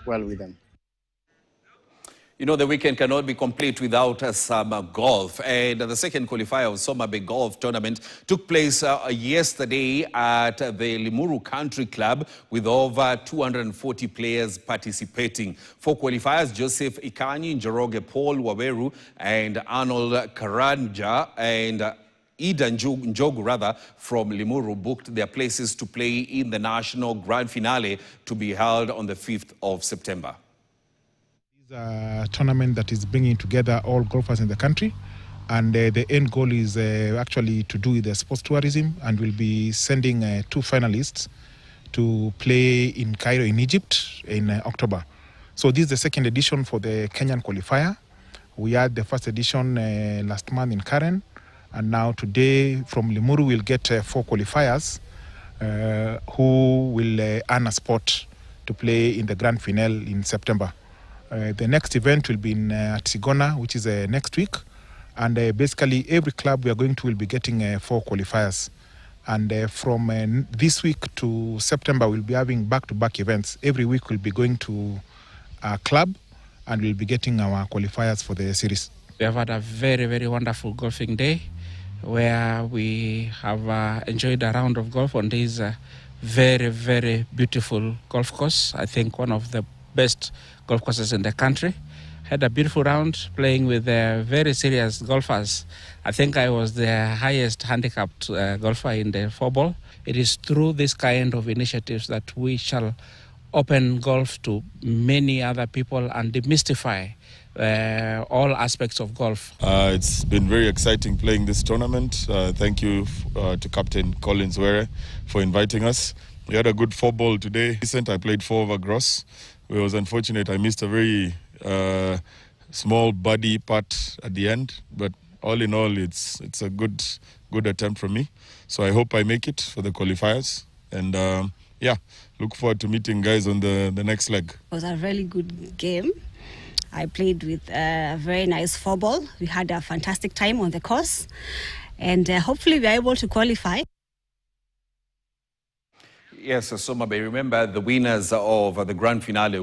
well with them. You know, the weekend cannot be complete without some golf. And the second qualifier of Soma-Bay Golf Tournament took place yesterday at the Limuru Country Club with over 240 players participating. For qualifiers, Joseph Ikanyi, Njoroge Paul Waweru, and Arnold Karanja and Ida Njogu from Limuru booked their places to play in the national grand finale to be held on the 5th of September. A tournament that is bringing together all golfers in the country, and the end goal is actually to do with the sports tourism, and we'll be sending 2 finalists to play in Cairo in Egypt in October. So this is the second edition for the Kenyan qualifier. We had the first edition last month in Karen, and now today from Limuru we'll get 4 qualifiers who will earn a spot to play in the grand finale in September. The next event will be at Sigona, which is next week. And basically, every club we are going to will be getting 4 qualifiers. And from this week to September, we'll be having back-to-back events. Every week, we'll be going to a club, and we'll be getting our qualifiers for the series. We have had a very, very wonderful golfing day, where we have enjoyed a round of golf on this very, very beautiful golf course. I think one of the best golf courses in the country. Had a beautiful round playing with very serious golfers. I think I was the highest handicapped golfer in the 4-ball. It is through this kind of initiatives that we shall open golf to many other people and demystify all aspects of golf. It's been very exciting playing this tournament. Thank you to Captain Collins Were for inviting us. We had a good 4-ball today. I played 4 over gross. It was unfortunate I missed a very small birdie putt at the end, but all in all, it's a good attempt from me. So I hope I make it for the qualifiers, and yeah, look forward to meeting guys on the next leg. It was a really good game. I played with a very nice 4-ball. We had a fantastic time on the course, and hopefully we are able to qualify. Yes, Soma-Bay, remember the winners of the grand finale